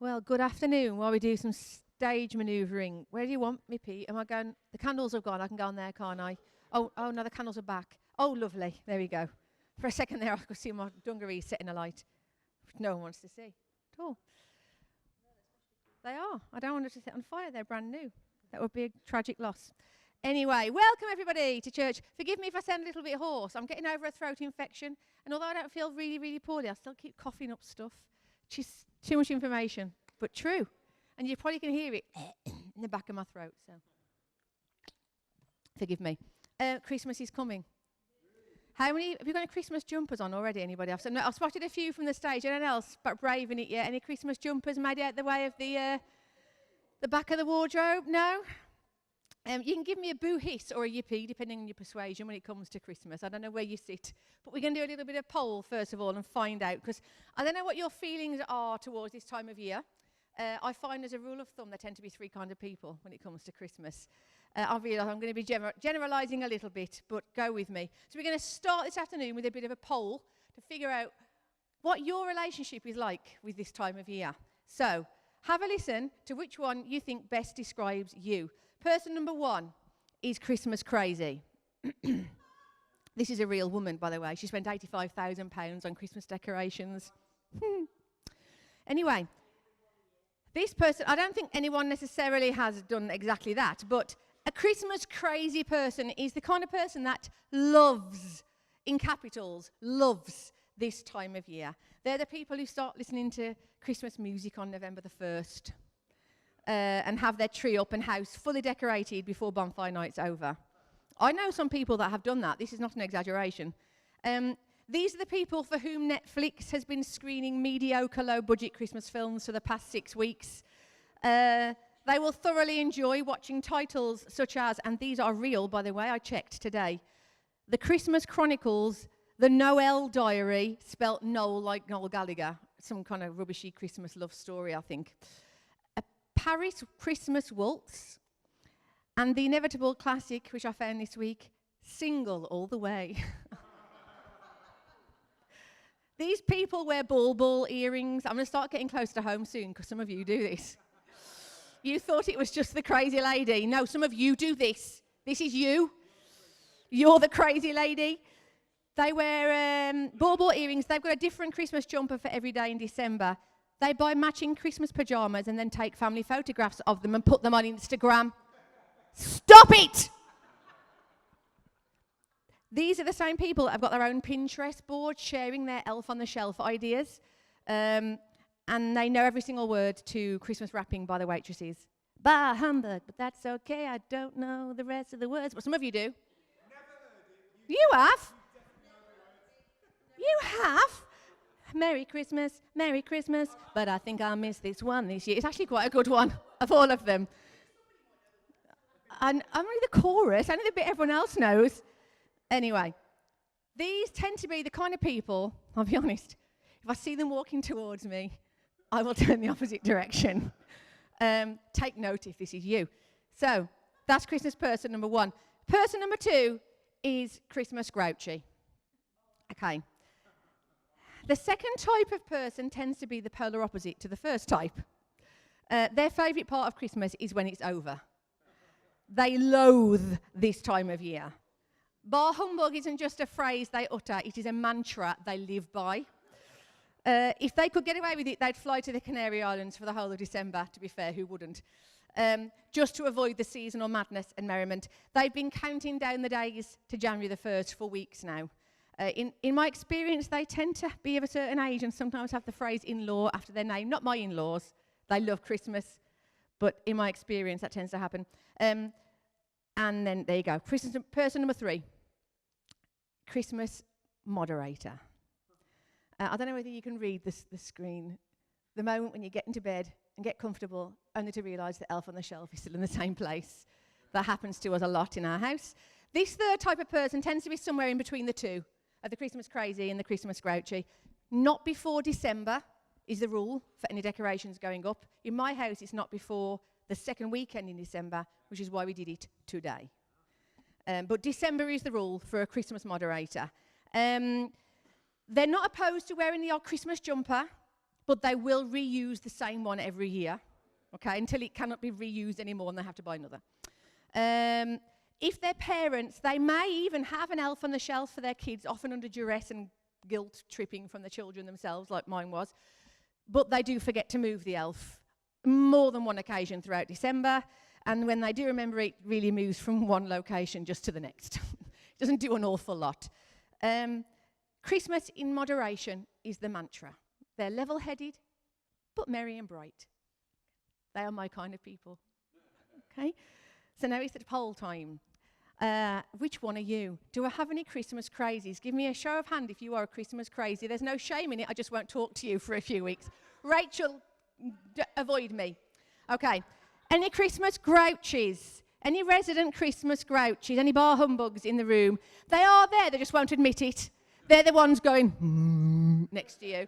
Well, good afternoon. While we do some stage manoeuvring, where do you want me, Pete? Am I going? The candles have gone. I can go on there, can't I? Oh, no, the candles are back. Oh, lovely. There we go. For a second there, I could see my dungarees setting alight, which no one wants to see at all. They are. I don't want it to set on fire. They're brand new. That would be a tragic loss. Anyway, welcome everybody to church. Forgive me if I sound a little bit hoarse. I'm getting over a throat infection, and although I don't feel really, really poorly, I still keep coughing up stuff. Just too much information, but true. And you probably can hear it in the back of my throat, so forgive me. Christmas is coming. How many, have you got any Christmas jumpers on already, anybody else? No, I've spotted a few from the stage. Anyone else but braving it yet? Any Christmas jumpers made out the way of the back of the wardrobe? No? You can give me a boo-hiss or a yippee, depending on your persuasion when it comes to Christmas. I don't know where you sit. But we're going to do a little bit of poll, first of all, and find out. Because I don't know what your feelings are towards this time of year. I find, as a rule of thumb, there tend to be three kinds of people when it comes to Christmas. I realise I'm going to be generalising a little bit, but go with me. So we're going to start this afternoon with a bit of a poll to figure out what your relationship is like with this time of year. So have a listen to which one you think best describes you. Person number one is Christmas crazy. This is a real woman, by the way. She spent £85,000 on Christmas decorations. Anyway, this person, I don't think anyone necessarily has done exactly that, but a Christmas crazy person is the kind of person that loves, in capitals, loves this time of year. They're the people who start listening to Christmas music on November the 1st. And have their tree up and house fully decorated before bonfire night's over. I know some people that have done that. This is not an exaggeration. These are the people for whom Netflix has been screening mediocre low-budget Christmas films for the past 6 weeks. They will thoroughly enjoy watching titles such as, and these are real, by the way, I checked today, The Christmas Chronicles, The Noel Diary, spelt Noel like Noel Gallagher, some kind of rubbishy Christmas love story, I think. Paris Christmas Waltz, and the inevitable classic, which I found this week, Single All the Way. These people wear ball earrings. I'm going to start getting close to home soon, because some of you do this. You thought it was just the crazy lady. No, some of you do this. This is you. You're the crazy lady. They wear ball earrings. They've got a different Christmas jumper for every day in December. They buy matching Christmas pyjamas and then take family photographs of them and put them on Instagram. Stop it! These are the same people that have got their own Pinterest board sharing their elf on the shelf ideas. And they know every single word to Christmas wrapping by the waitresses. Bah, humbug, but that's okay. I don't know the rest of the words. But some of you do. You have? You have? Merry Christmas, but I think I'll miss this one this year. It's actually quite a good one of all of them. And I'm only the chorus, only the bit everyone else knows. Anyway, these tend to be the kind of people, I'll be honest, if I see them walking towards me, I will turn the opposite direction. Take note if this is you. So, that's Christmas person number one. Person number two is Christmas grouchy. Okay. The second type of person tends to be the polar opposite to the first type. Their favourite part of Christmas is when it's over. They loathe this time of year. Bah humbug isn't just a phrase they utter, it is a mantra they live by. If they could get away with it, they'd fly to the Canary Islands for the whole of December, to be fair, who wouldn't? Just to avoid the seasonal madness and merriment. They've been counting down the days to January the 1st for weeks now. In my experience, they tend to be of a certain age and sometimes have the phrase in-law after their name. Not my in-laws. They love Christmas. But in my experience, that tends to happen. And then, there you go. Person number three. Christmas moderator. I don't know whether you can read the screen. The moment when you get into bed and get comfortable, only to realise the elf on the shelf is still in the same place. That happens to us a lot in our house. This third type of person tends to be somewhere in between the two, of the Christmas crazy and the Christmas grouchy. Not before December is the rule for any decorations going up. In my house, it's not before the second weekend in December, which is why we did it today. But December is the rule for a Christmas moderator. They're not opposed to wearing the odd Christmas jumper, but they will reuse the same one every year, okay, until it cannot be reused anymore and they have to buy another. If they're parents, they may even have an elf on the shelf for their kids, often under duress and guilt tripping from the children themselves, like mine was. But they do forget to move the elf more than one occasion throughout December. And when they do remember, it really moves from one location just to the next. It doesn't do an awful lot. Christmas in moderation is the mantra. They're level-headed, but merry and bright. They are my kind of people. Okay? So now it's at poll time. Which one are you? Do I have any Christmas crazies? Give me a show of hand if you are a Christmas crazy. There's no shame in it. I just won't talk to you for a few weeks. Rachel, avoid me. Okay. Any Christmas grouchies? Any resident Christmas grouchies? Any bar humbugs in the room? They are there. They just won't admit it. They're the ones going next to you.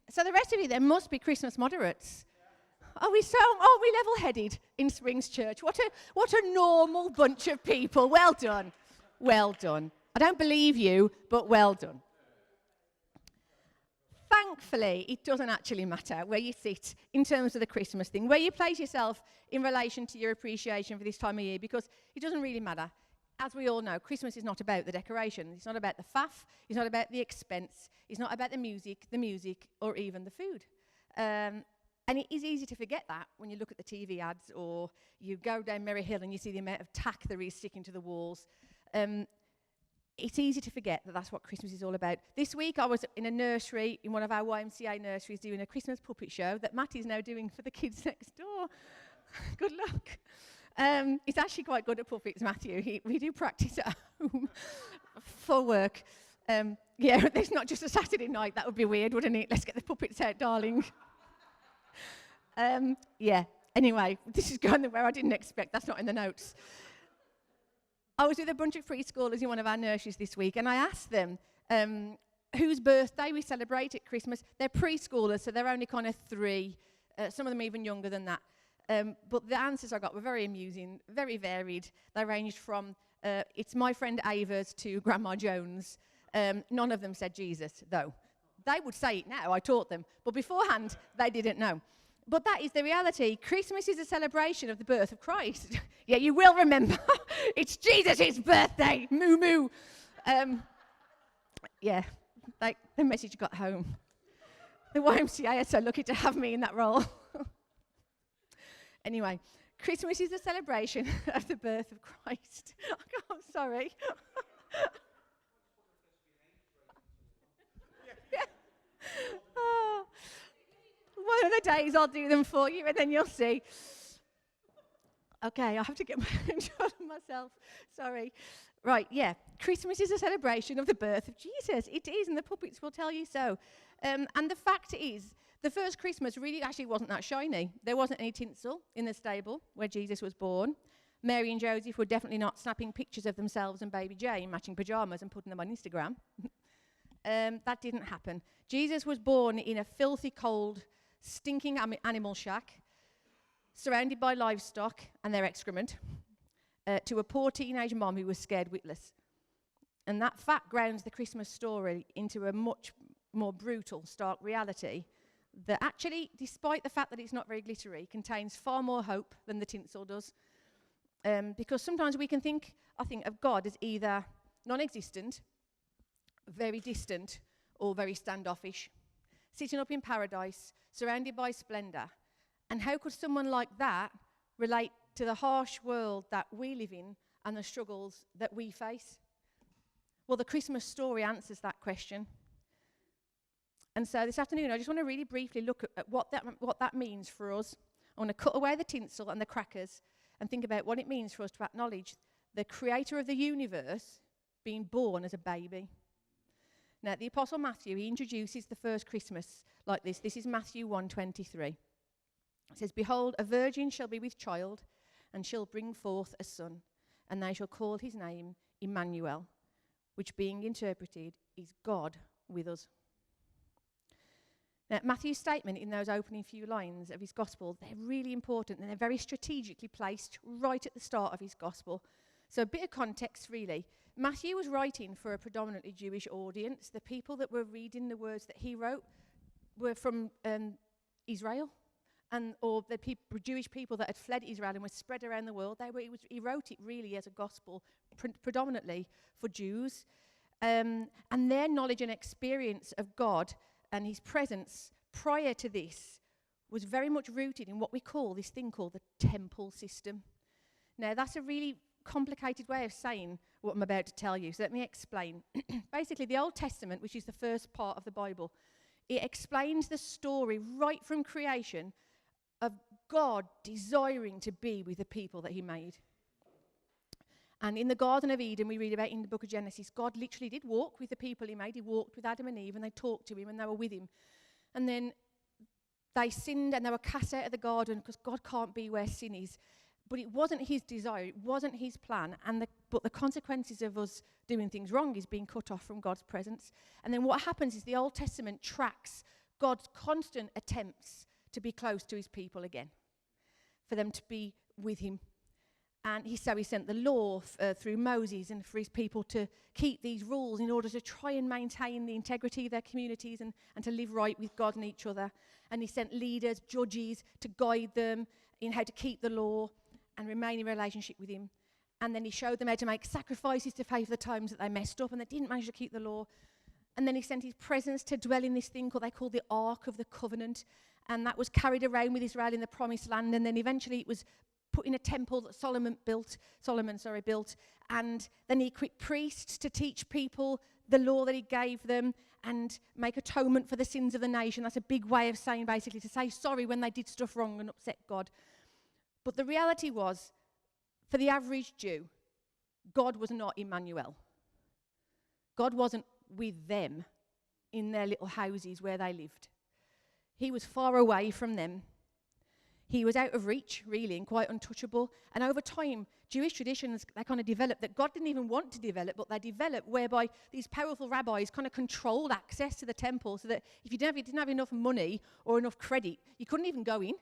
So the rest of you, there must be Christmas moderates. Are we level-headed in Springs Church? What a normal bunch of people. Well done. Well done. I don't believe you, but well done. Thankfully, it doesn't actually matter where you sit in terms of the Christmas thing, where you place yourself in relation to your appreciation for this time of year, because it doesn't really matter. As we all know, Christmas is not about the decorations. It's not about the faff. It's not about the expense. It's not about the music, or even the food. And it is easy to forget that when you look at the TV ads or you go down Merry Hill and you see the amount of tack there is sticking to the walls. It's easy to forget that that's what Christmas is all about. This week I was in a nursery, in one of our YMCA nurseries, doing a Christmas puppet show that Matty's now doing for the kids next door. Good luck. He's actually quite good at puppets, Matthew. We do practice at home for work. Yeah, it's not just a Saturday night. That would be weird, wouldn't it? Let's get the puppets out, darling. Yeah, anyway, this is going where I didn't expect. That's not in the notes. I was with a bunch of preschoolers in one of our nurseries this week, and I asked them whose birthday we celebrate at Christmas. They're preschoolers, so they're only kind of 3. Some of them even younger than that. But the answers I got were very amusing, very varied. They ranged from, it's my friend Ava's to Grandma Jones. None of them said Jesus, though. They would say it now, I taught them. But beforehand, they didn't know. But that is the reality. Christmas is a celebration of the birth of Christ. Yeah, you will remember. It's Jesus' birthday. Moo moo. Yeah, like the message got home. The YMCA are so lucky to have me in that role. Anyway, Christmas is a celebration of the birth of Christ. I'm sorry. Yeah. Oh. One of the days I'll do them for you and then you'll see. Okay, I have to get my control of myself. Sorry. Right, yeah. Christmas is a celebration of the birth of Jesus. It is, and the puppets will tell you so. And the fact is, the first Christmas really actually wasn't that shiny. There wasn't any tinsel in the stable where Jesus was born. Mary and Joseph were definitely not snapping pictures of themselves and baby Jane matching pajamas and putting them on Instagram. That didn't happen. Jesus was born in a filthy, cold, stinking animal shack, surrounded by livestock and their excrement, to a poor teenage mom who was scared witless. And that fact grounds the Christmas story into a much more brutal, stark reality that actually, despite the fact that it's not very glittery, contains far more hope than the tinsel does. Because sometimes we can think, I think, of God as either non-existent, very distant, or very standoffish, sitting up in paradise, surrounded by splendor. And how could someone like that relate to the harsh world that we live in and the struggles that we face? Well, the Christmas story answers that question. And so this afternoon, I just want to really briefly look at what that means for us. I want to cut away the tinsel and the crackers and think about what it means for us to acknowledge the creator of the universe being born as a baby. Now, the Apostle Matthew, he introduces the first Christmas like this. This is Matthew 1:23. It says, "Behold, a virgin shall be with child, and shall bring forth a son, and they shall call his name Immanuel," which being interpreted is God with us. Now, Matthew's statement in those opening few lines of his gospel, they're really important, and they're very strategically placed right at the start of his gospel. So a bit of context, really. Matthew was writing for a predominantly Jewish audience. The people that were reading the words that he wrote were from Israel, or the Jewish people that had fled Israel and were spread around the world. He wrote it really as a gospel, predominantly for Jews. And their knowledge and experience of God and his presence prior to this was very much rooted in what we call this thing called the temple system. Now, that's a really complicated way of saying what I'm about to tell you, so let me explain. Basically, the Old Testament, which is the first part of the Bible, it explains the story right from creation of God desiring to be with the people that he made. And in the Garden of Eden, we read about in the book of Genesis, God literally did walk with the people he made. He walked with Adam and Eve, and they talked to him, and they were with him. And then they sinned, and they were cast out of the garden because God can't be where sin is. But it wasn't his desire, it wasn't his plan. But the consequences of us doing things wrong is being cut off from God's presence. And then what happens is the Old Testament tracks God's constant attempts to be close to his people again, for them to be with him. And so he sent the law through Moses and for his people to keep these rules in order to try and maintain the integrity of their communities and to live right with God and each other. And he sent leaders, judges, to guide them in how to keep the law and remain in relationship with him. And then he showed them how to make sacrifices to pay for the times that they messed up and they didn't manage to keep the law. And then he sent his presence to dwell in this thing they called the Ark of the Covenant. And that was carried around with Israel in the Promised Land. And then eventually it was put in a temple that Solomon built. And then he equipped priests to teach people the law that he gave them and make atonement for the sins of the nation. That's a big way of saying, basically, to say sorry when they did stuff wrong and upset God. But the reality was, for the average Jew, God was not Immanuel. God wasn't with them in their little houses where they lived. He was far away from them. He was out of reach, really, and quite untouchable. And over time, Jewish traditions, they kind of developed that God didn't even want to develop, but they developed whereby these powerful rabbis kind of controlled access to the temple so that if you didn't have enough money or enough credit, you couldn't even go in.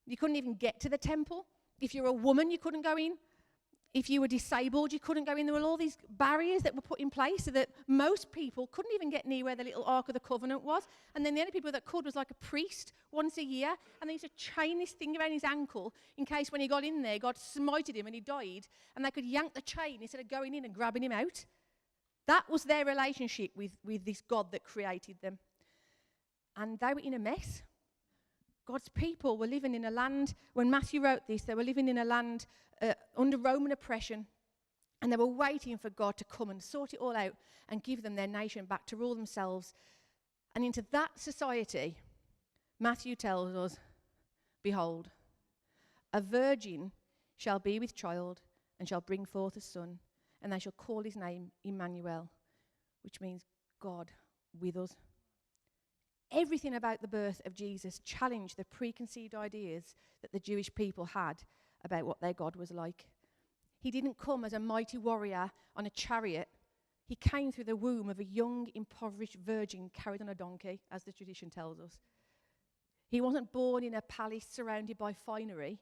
You couldn't even get to the temple. If you're a woman, you couldn't go in. If you were disabled, you couldn't go in. There were all these barriers that were put in place so that most people couldn't even get near where the little Ark of the Covenant was. And then the only people that could was like a priest once a year. And they used to chain this thing around his ankle in case when he got in there, God smited him and he died. And they could yank the chain instead of going in and grabbing him out. That was their relationship with this God that created them. And they were in a mess. God's people were living in a land, when Matthew wrote this, they were living in a land under Roman oppression, and they were waiting for God to come and sort it all out and give them their nation back to rule themselves. And into that society, Matthew tells us, behold, a virgin shall be with child and shall bring forth a son, and they shall call his name Immanuel, which means God with us. Everything about the birth of Jesus challenged the preconceived ideas that the Jewish people had about what their God was like. He didn't come as a mighty warrior on a chariot. He came through the womb of a young, impoverished virgin carried on a donkey, as the tradition tells us. He wasn't born in a palace surrounded by finery,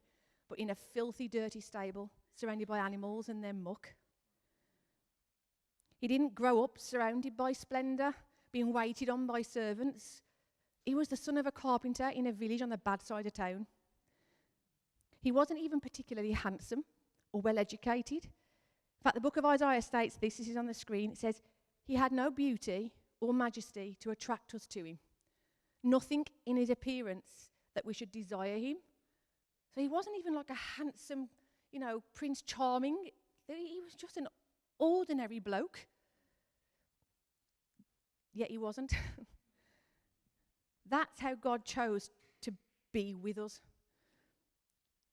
but in a filthy, dirty stable surrounded by animals and their muck. He didn't grow up surrounded by splendor, being waited on by servants. He was the son of a carpenter in a village on the bad side of town. He wasn't even particularly handsome or well-educated. In fact, the book of Isaiah states this is on the screen. It says, he had no beauty or majesty to attract us to him. Nothing in his appearance that we should desire him. So he wasn't even like a handsome, Prince Charming. He was just an ordinary bloke. Yet he wasn't. That's how God chose to be with us.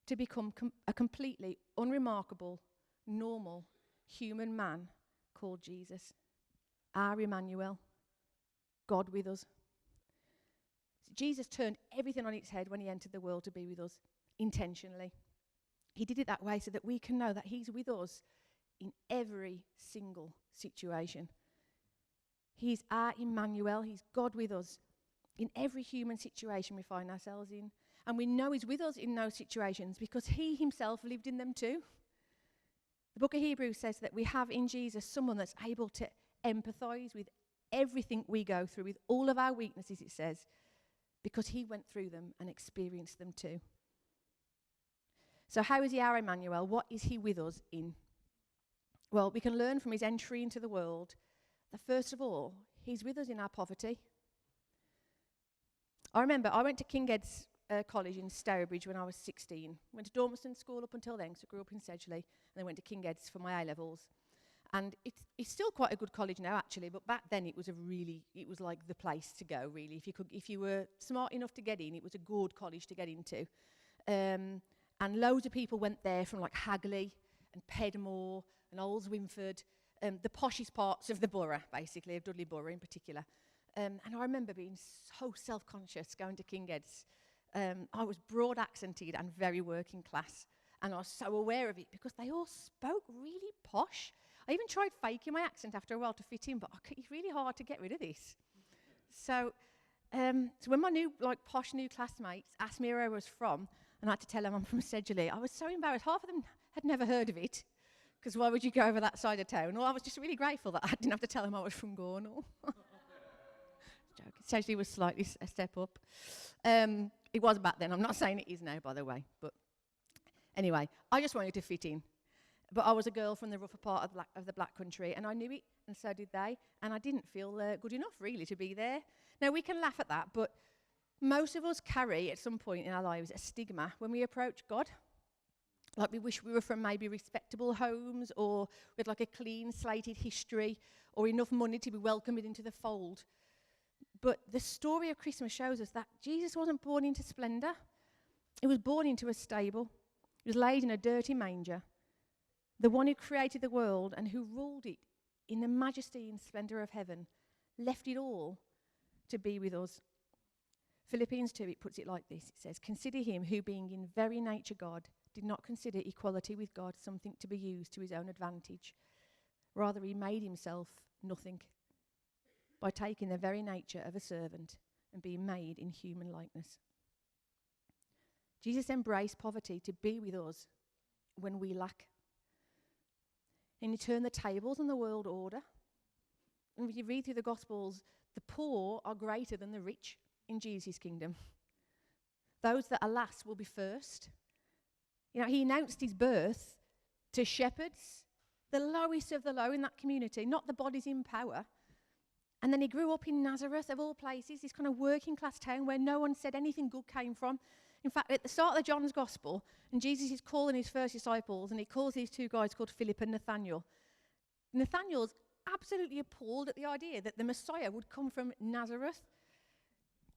To become a completely unremarkable, normal, human man called Jesus. Our Immanuel. God with us. Jesus turned everything on its head when he entered the world to be with us, intentionally. He did it that way so that we can know that he's with us in every single situation. He's our Immanuel. He's God with us in every human situation we find ourselves in. And we know he's with us in those situations because he himself lived in them too. The book of Hebrews says that we have in Jesus someone that's able to empathize with everything we go through, with all of our weaknesses, it says. because he went through them and experienced them too. So how is he our Immanuel? What is he with us in? Well, we can learn from his entry into the world that first of all, he's with us in our poverty. I remember I went to King Ed's College in Stourbridge when I was 16. Went to Dormiston School up until then, so I grew up in Sedgley, and then went to King Ed's for my A-levels. And it's still quite a good college now, actually, but back then it was like the place to go, really. If you were smart enough to get in, it was a good college to get into. And loads of people went there from like Hagley and Pedmore and Old Wimford, the poshest parts of the borough, basically, of Dudley Borough in particular. And I remember being so self-conscious going to King Ed's. I was broad accented and very working class, and I was so aware of it because they all spoke really posh. I even tried faking my accent after a while to fit in, but it's really hard to get rid of this. So when my posh new classmates asked me where I was from, and I had to tell them I'm from Sedgley, I was so embarrassed. Half of them had never heard of it, because why would you go over that side of town? Or I was just really grateful that I didn't have to tell them I was from Gornal. Sedgley was slightly a step up. It was back then. I'm not saying it is now, by the way. But anyway, I just wanted to fit in. But I was a girl from the rougher part of the Black Country, and I knew it, and so did they. And I didn't feel good enough, really, to be there. Now, we can laugh at that, but most of us carry, at some point in our lives, a stigma when we approach God. Like we wish we were from maybe respectable homes, or with like a clean, slated history, or enough money to be welcomed into the fold. But the story of Christmas shows us that Jesus wasn't born into splendour. He was born into a stable. He was laid in a dirty manger. The one who created the world and who ruled it in the majesty and splendour of heaven left it all to be with us. Philippians 2, it puts it like this. It says, "Consider him who, being in very nature God, did not consider equality with God something to be used to his own advantage. Rather, he made himself nothing by taking the very nature of a servant and being made in human likeness." Jesus embraced poverty to be with us when we lack. And he turned the tables on the world order. And if you read through the Gospels, the poor are greater than the rich in Jesus' kingdom. Those that are last will be first. You know, he announced his birth to shepherds, the lowest of the low in that community, not the bodies in power. And then he grew up in Nazareth, of all places, this kind of working class town where no one said anything good came from. In fact, at the start of John's Gospel, and Jesus is calling his first disciples, and he calls these two guys called Philip and Nathaniel. Nathaniel's absolutely appalled at the idea that the Messiah would come from Nazareth.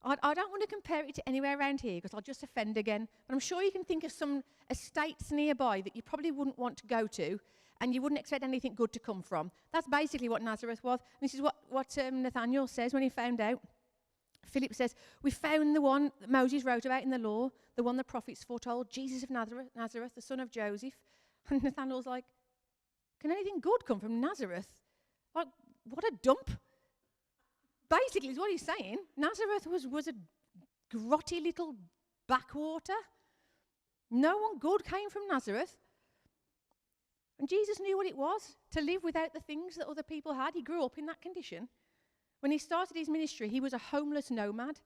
I don't want to compare it to anywhere around here because I'll just offend again, but I'm sure you can think of some estates nearby that you probably wouldn't want to go to, and you wouldn't expect anything good to come from. That's basically what Nazareth was. And this is what Nathaniel says when he found out. Philip says, "We found the one that Moses wrote about in the law, the one the prophets foretold, Jesus of Nazareth, the son of Joseph." And Nathaniel's like, "Can anything good come from Nazareth? Like, what a dump." Basically, is what he's saying. Nazareth was a grotty little backwater. No one good came from Nazareth. And Jesus knew what it was to live without the things that other people had. He grew up in that condition. When he started his ministry, he was a homeless nomad.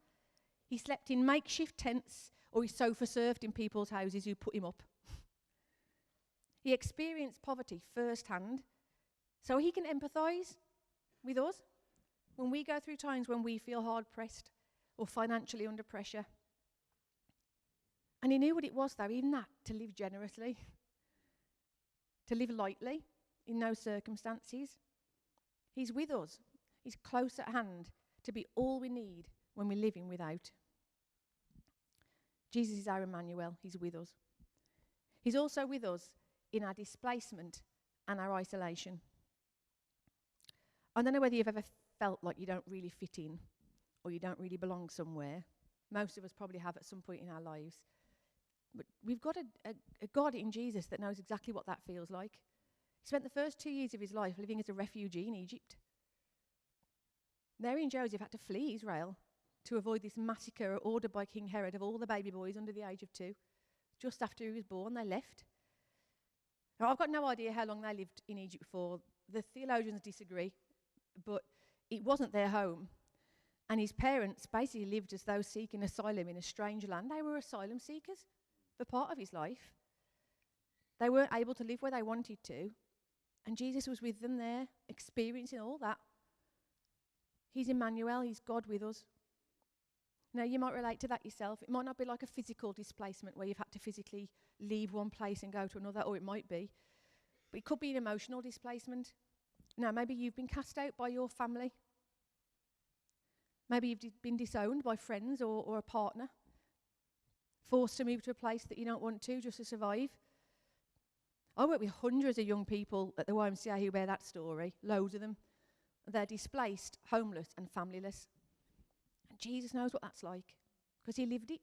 He slept in makeshift tents, or he sofa surfed in people's houses who put him up. He experienced poverty firsthand, so he can empathise with us when we go through times when we feel hard-pressed or financially under pressure. And he knew what it was, though, even that, to live generously, to live lightly in those circumstances. He's with us. He's close at hand to be all we need when we're living without. Jesus is our Immanuel. He's with us. He's also with us in our displacement and our isolation. I don't know whether you've ever felt like you don't really fit in or you don't really belong somewhere. Most of us probably have at some point in our lives. But we've got a God in Jesus that knows exactly what that feels like. He spent the first 2 years of his life living as a refugee in Egypt. Mary and Joseph had to flee Israel to avoid this massacre ordered by King Herod of all the baby boys under the age of 2. Just after he was born, they left. Now, I've got no idea how long they lived in Egypt for. The theologians disagree, but it wasn't their home. And his parents basically lived as though seeking asylum in a strange land. They were asylum seekers for part of his life. They weren't able to live where they wanted to. And Jesus was with them there, experiencing all that. He's Immanuel, he's God with us. Now, you might relate to that yourself. It might not be like a physical displacement where you've had to physically leave one place and go to another, or it might be. But it could be an emotional displacement. Now, maybe you've been cast out by your family. Maybe you've been disowned by friends or a partner. Forced to move to a place that you don't want to just to survive. I work with hundreds of young people at the YMCA who bear that story, loads of them. They're displaced, homeless and familyless. And Jesus knows what that's like because he lived it.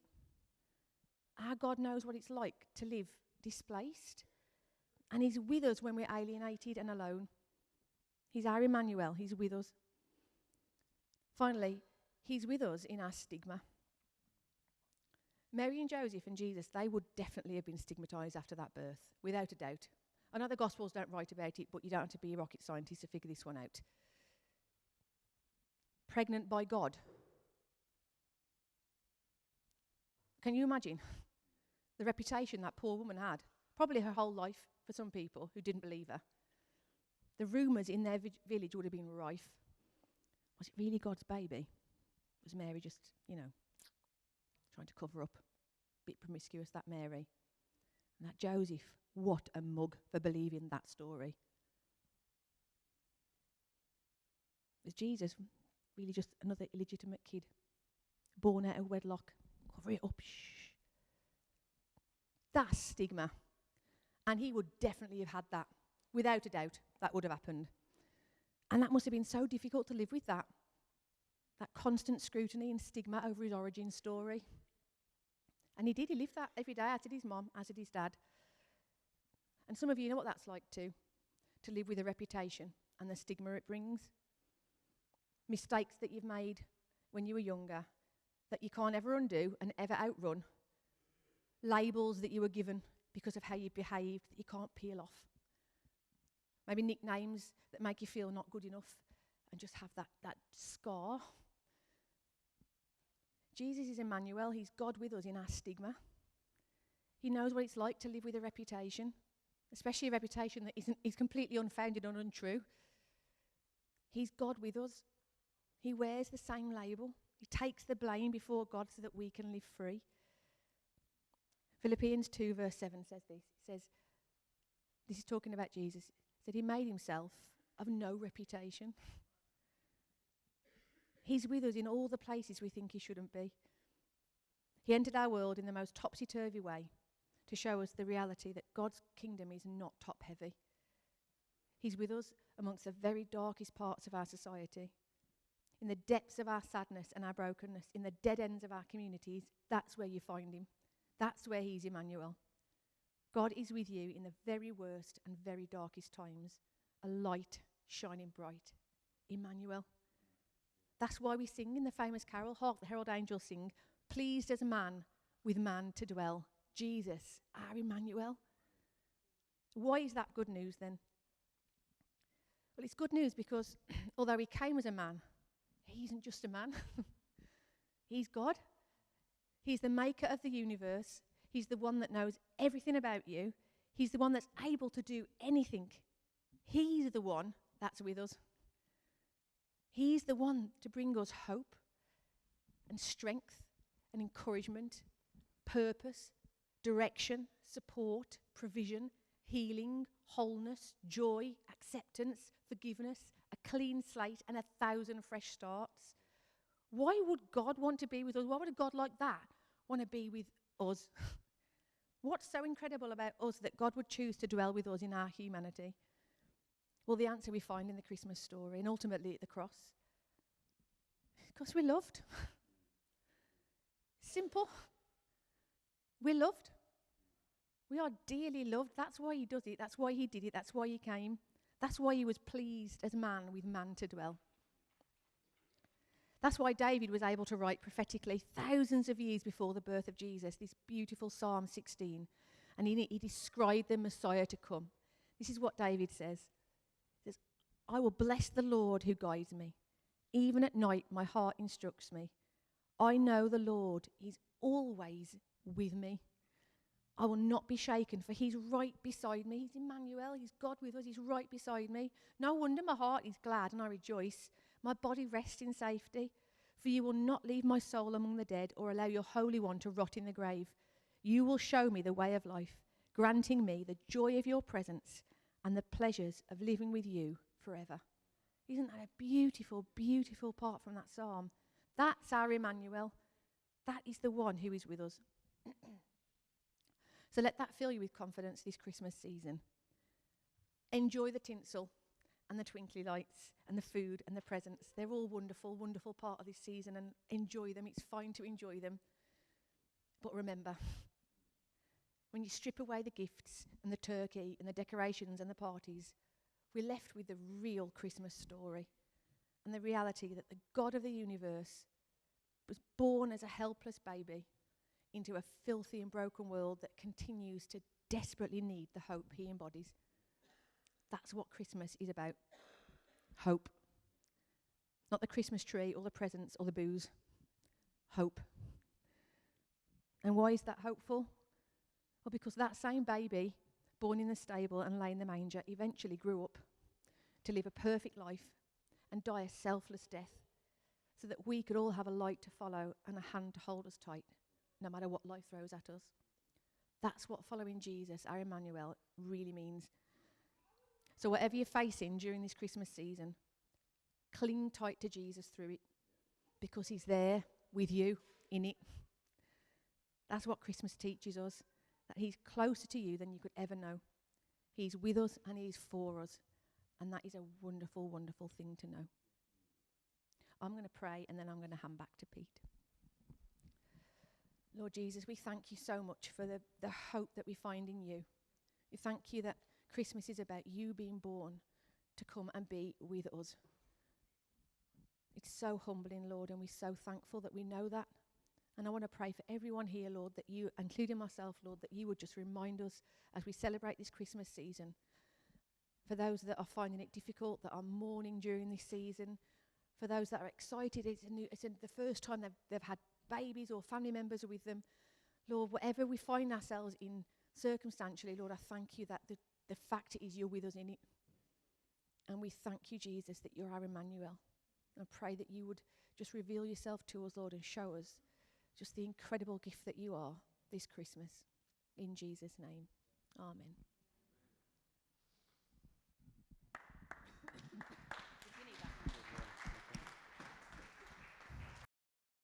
Our God knows what it's like to live displaced. And he's with us when we're alienated and alone. He's our Immanuel, he's with us. Finally, he's with us in our stigma. Mary and Joseph and Jesus, they would definitely have been stigmatized after that birth, without a doubt. I know the Gospels don't write about it, but you don't have to be a rocket scientist to figure this one out. Pregnant by God. Can you imagine the reputation that poor woman had? Probably her whole life for some people who didn't believe her. The rumours in their village would have been rife. Was it really God's baby? Was Mary just, trying to cover up? Bit promiscuous, that Mary. And that Joseph, what a mug for believing that story. Was Jesus really just another illegitimate kid? Born out of wedlock? Cover it up, shh. That's stigma. And he would definitely have had that. Without a doubt, that would have happened. And that must have been so difficult to live with that. That constant scrutiny and stigma over his origin story. And he lived that every day, as did his mom, as did his dad. And some of you know what that's like too, to live with a reputation and the stigma it brings. Mistakes that you've made when you were younger that you can't ever undo and ever outrun. Labels that you were given because of how you behaved that you can't peel off. Maybe nicknames that make you feel not good enough and just have that scar. Jesus is Immanuel. He's God with us in our stigma. He knows what it's like to live with a reputation, especially a reputation that is completely unfounded and untrue. He's God with us. He wears the same label. He takes the blame before God so that we can live free. Philippians 2 verse 7 says this. It says, this is talking about Jesus, that he made himself of no reputation. He's with us in all the places we think he shouldn't be. He entered our world in the most topsy-turvy way to show us the reality that God's kingdom is not top-heavy. He's with us amongst the very darkest parts of our society. In the depths of our sadness and our brokenness, in the dead ends of our communities, that's where you find him. That's where he's Immanuel. God is with you in the very worst and very darkest times, a light shining bright. Immanuel. That's why we sing in the famous carol, Hark the Herald Angels Sing, pleased as man with man to dwell. Jesus, our Immanuel. Why is that good news then? Well, it's good news because although he came as a man, he isn't just a man. He's God. He's the maker of the universe. He's the one that knows everything about you. He's the one that's able to do anything. He's the one that's with us. He's the one to bring us hope and strength and encouragement, purpose, direction, support, provision, healing, wholeness, joy, acceptance, forgiveness, a clean slate and 1,000 fresh starts. Why would God want to be with us? Why would a God like that want to be with us? What's so incredible about us that God would choose to dwell with us in our humanity? Well, the answer we find in the Christmas story and ultimately at the cross. Because we're loved. Simple. We're loved. We are dearly loved. That's why he does it. That's why he did it. That's why he came. That's why he was pleased as man with man to dwell. That's why David was able to write prophetically thousands of years before the birth of Jesus, this beautiful Psalm 16. And he described the Messiah to come. This is what David says. He says, I will bless the Lord who guides me. Even at night, my heart instructs me. I know the Lord is always with me. I will not be shaken, for he's right beside me. He's Immanuel. He's God with us. He's right beside me. No wonder my heart is glad and I rejoice. My body rests in safety. For you will not leave my soul among the dead or allow your Holy One to rot in the grave. You will show me the way of life, granting me the joy of your presence and the pleasures of living with you forever. Isn't that a beautiful, beautiful part from that psalm? That's our Immanuel. That is the one who is with us. So let that fill you with confidence this Christmas season. Enjoy the tinsel and the twinkly lights and the food and the presents. They're all wonderful, wonderful part of this season, and enjoy them. It's fine to enjoy them. But remember, when you strip away the gifts and the turkey and the decorations and the parties, we're left with the real Christmas story and the reality that the God of the universe was born as a helpless baby into a filthy and broken world that continues to desperately need the hope he embodies. That's what Christmas is about. Hope. Not the Christmas tree or the presents or the booze. Hope. And why is that hopeful? Well, because that same baby, born in the stable and lay in the manger, eventually grew up to live a perfect life and die a selfless death, so that we could all have a light to follow and a hand to hold us tight, no matter what life throws at us. That's what following Jesus, our Immanuel, really means. So whatever you're facing during this Christmas season, cling tight to Jesus through it, because he's there with you in it. That's what Christmas teaches us, that he's closer to you than you could ever know. He's with us and he's for us. And that is a wonderful, wonderful thing to know. I'm going to pray and then I'm going to hand back to Pete. Lord Jesus, we thank you so much for the hope that we find in you. We thank you that Christmas is about you being born to come and be with us. It's so humbling, Lord, and we're so thankful that we know that. And I want to pray for everyone here, Lord, that you, including myself, Lord, that you would just remind us as we celebrate this Christmas season. For those that are finding it difficult, that are mourning during this season, for those that are excited, it's the first time they've had babies or family members are with them. Lord, whatever we find ourselves in circumstantially, Lord, I thank you that the fact is you're with us in it. And we thank you, Jesus, that you're our Immanuel. I pray that you would just reveal yourself to us, Lord, and show us just the incredible gift that you are this Christmas. In Jesus' name, amen.